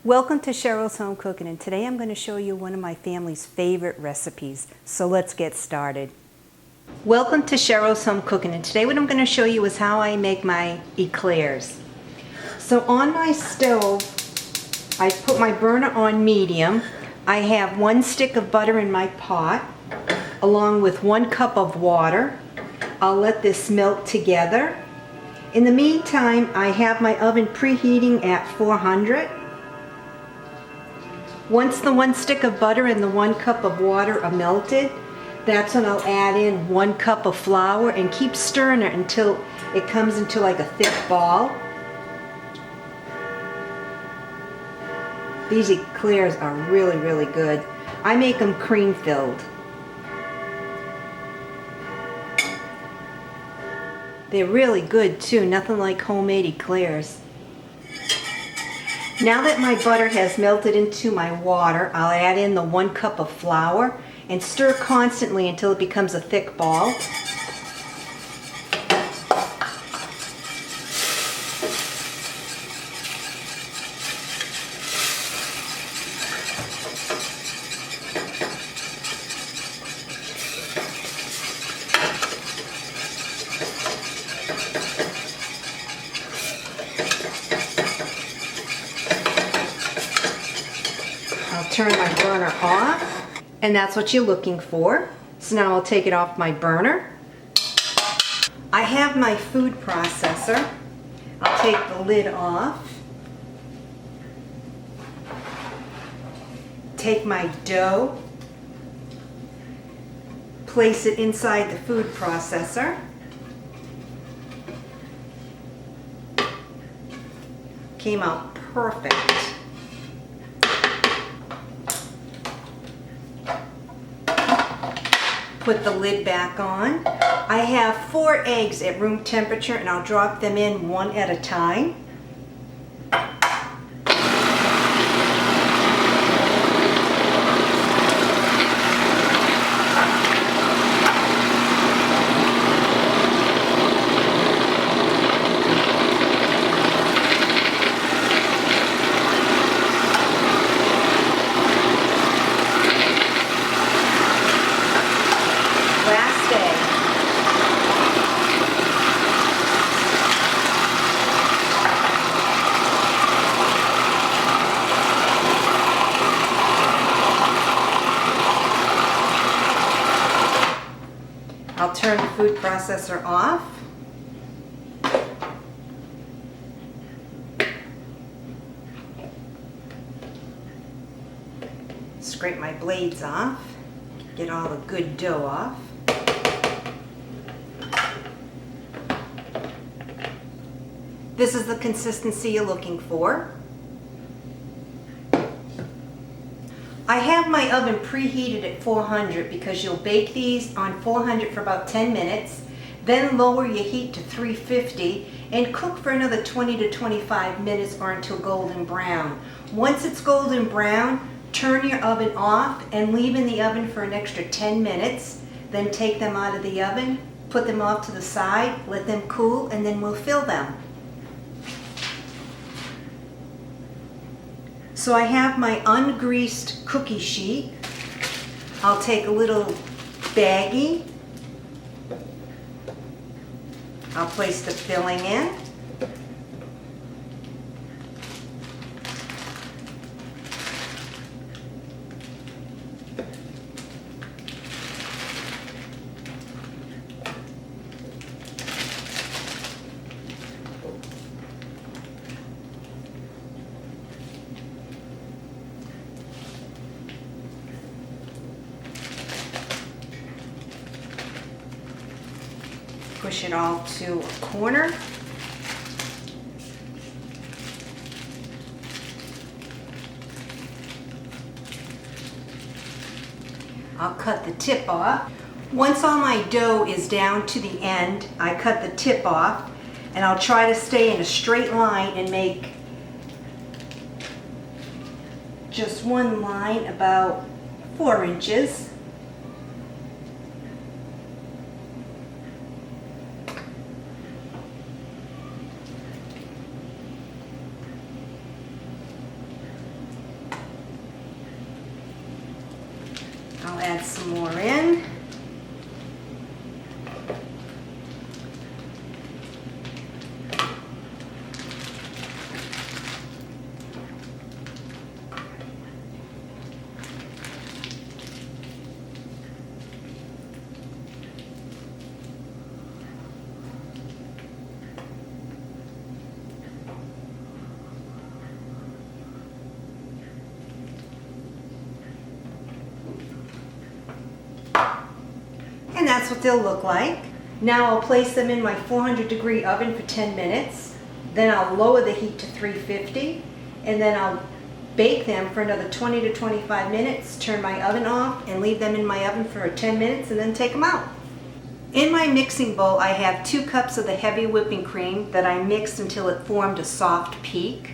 Welcome to Cheryl's Home Cooking, and today I'm going to show you one of my family's favorite recipes. So let's get started. Welcome to Cheryl's Home Cooking, and today what I'm going to show you is how I make my eclairs. So on my stove, I put my burner on medium. I have 1 stick of butter in my pot, along with 1 cup of water. I'll let this melt together. In the meantime, I have my oven preheating at 400. Once the 1 stick of butter and the 1 cup of water are melted, that's when I'll add in 1 cup of flour and keep stirring it until it comes into like a thick ball. These eclairs are really, really good. I make them cream filled. They're really good too, nothing like homemade eclairs. Now that my butter has melted into my water, I'll add in the 1 cup of flour and stir constantly until it becomes a thick ball. Turn my burner off, and that's what you're looking for. So now I'll take it off my burner. I have my food processor. I'll take the lid off. Take my dough, place it inside the food processor. Came out perfect. Put the lid back on. I have 4 eggs at room temperature, and I'll drop them in 1 at a time. I'll turn the food processor off. Scrape my blades off. Get all the good dough off. This is the consistency you're looking for. I have my oven preheated at 400 because you'll bake these on 400 for about 10 minutes, then lower your heat to 350 and cook for another 20 to 25 minutes or until golden brown. Once it's golden brown, turn your oven off and leave in the oven for an extra 10 minutes. Then take them out of the oven, put them off to the side, let them cool, and then we'll fill them. So I have my ungreased cookie sheet. I'll take a little baggie. I'll place the filling in. Push it all to a corner. I'll cut the tip off. Once all my dough is down to the end, I cut the tip off, and I'll try to stay in a straight line and make just one line about 4 inches. some more in. And that's what they'll look like. Now I'll place them in my 400-degree oven for 10 minutes. Then I'll lower the heat to 350, and then I'll bake them for another 20 to 25 minutes, turn my oven off, and leave them in my oven for 10 minutes, and then take them out. In my mixing bowl, I have 2 cups of the heavy whipping cream that I mixed until it formed a soft peak.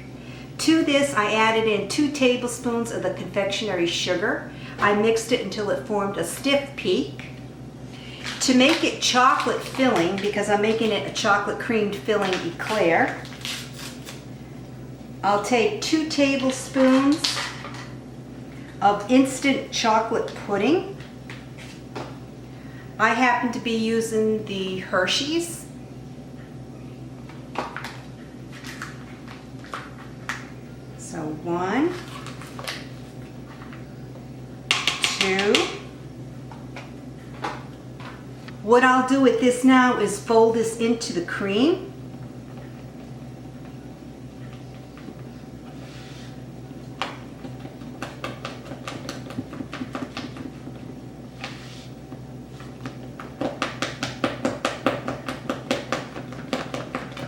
To this, I added in 2 tablespoons of the confectionery sugar. I mixed it until it formed a stiff peak. To make it chocolate filling, because I'm making it a chocolate creamed filling eclair, I'll take 2 tablespoons of instant chocolate pudding. I happen to be using the Hershey's. So 1, 2. What I'll do with this now is fold this into the cream.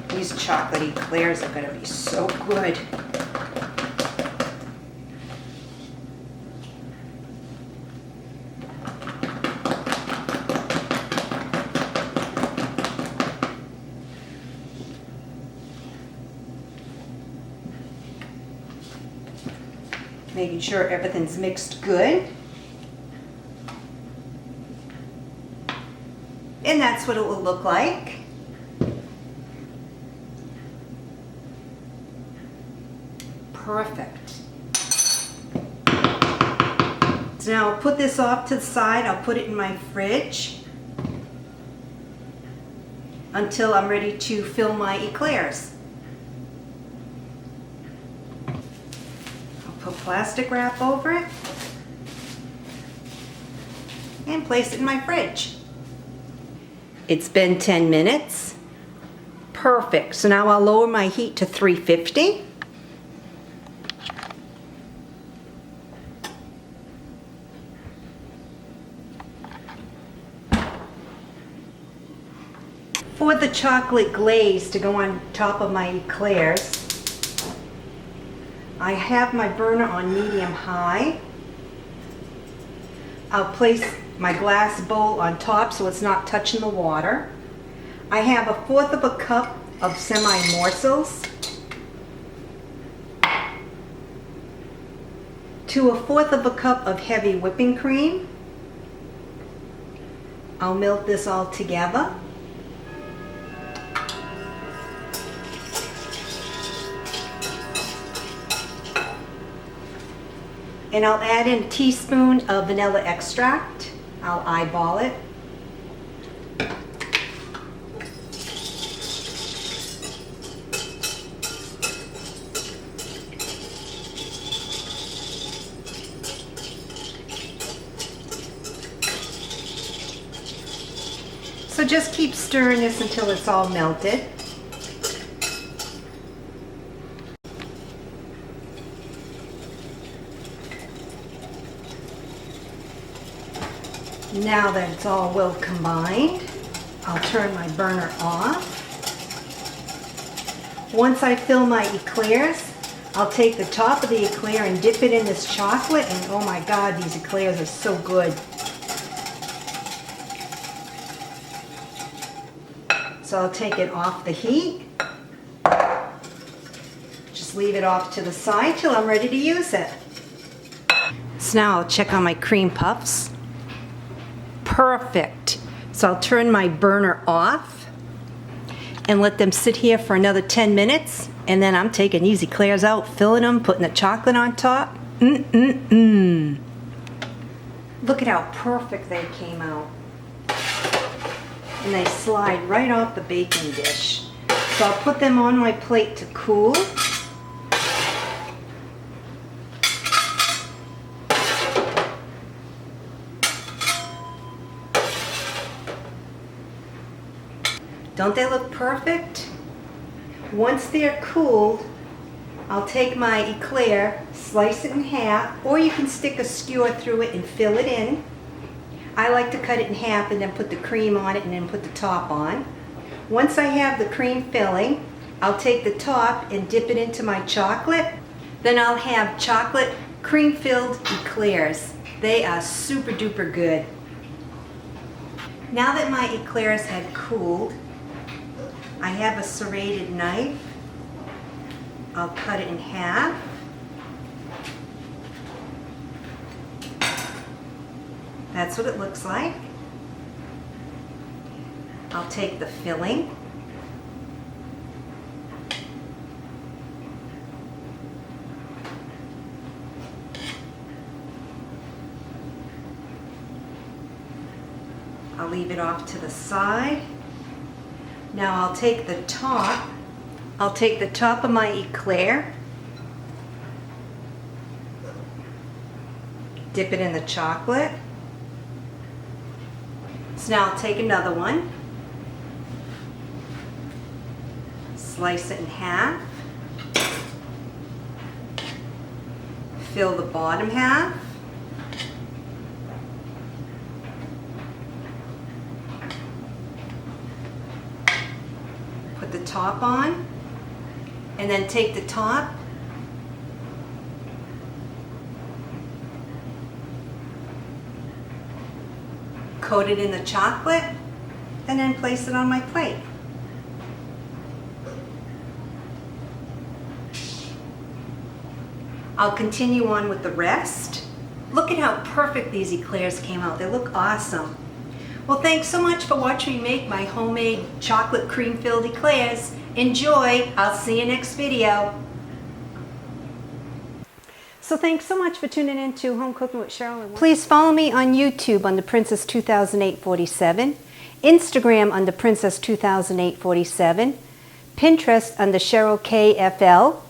These chocolate eclairs are going to be so good. Making sure everything's mixed good. And that's what it will look like. Perfect. So now I'll put this off to the side. I'll put it in my fridge until I'm ready to fill my eclairs. Put plastic wrap over it and place it in my fridge. It's been 10 minutes. Perfect. So now I'll lower my heat to 350. For the chocolate glaze to go on top of my eclairs, I have my burner on medium-high. I'll place my glass bowl on top so it's not touching the water. I have 1/4 of a cup of semi-morsels to 1/4 of a cup of heavy whipping cream. I'll melt this all together. And I'll add in a teaspoon of vanilla extract. I'll eyeball it. So just keep stirring this until it's all melted. Now that it's all well combined, I'll turn my burner off. Once I fill my eclairs, I'll take the top of the eclair and dip it in this chocolate, and oh my God, these eclairs are so good. So I'll take it off the heat. Just leave it off to the side till I'm ready to use it. So now I'll check on my cream puffs. Perfect. So I'll turn my burner off and let them sit here for another 10 minutes, and then I'm taking these eclairs out, filling them, putting the chocolate on top. Look at how perfect they came out. And they slide right off the baking dish. So I'll put them on my plate to cool. Don't they look perfect? Once they're cooled, I'll take my eclair, slice it in half, or you can stick a skewer through it and fill it in. I like to cut it in half and then put the cream on it and then put the top on. Once I have the cream filling, I'll take the top and dip it into my chocolate. Then I'll have chocolate cream-filled eclairs. They are super duper good. Now that my eclairs had cooled, I have a serrated knife. I'll cut it in half. That's what it looks like. I'll take the filling. I'll leave it off to the side. Now I'll take the top. I'll take the top of my eclair, dip it in the chocolate. So now I'll take another one, slice it in half, fill the bottom half, put the top on, and then take the top, coat it in the chocolate, and then place it on my plate. I'll continue on with the rest. Look at how perfect these eclairs came out. They look awesome. Well, thanks so much for watching me make my homemade chocolate cream-filled eclairs. Enjoy. I'll see you next video. So thanks so much for tuning in to Home Cooking with Cheryl. Please follow me on YouTube under Princess 2008-47, Instagram under Princess 2008-47, Pinterest under Cheryl KFL,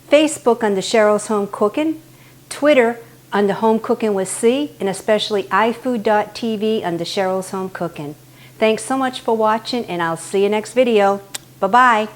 Facebook under Cheryl's Home Cooking, Twitter under Home Cooking with C, and especially iFood.tv under Cheryl's Home Cooking. Thanks so much for watching, and I'll see you next video. Bye-bye.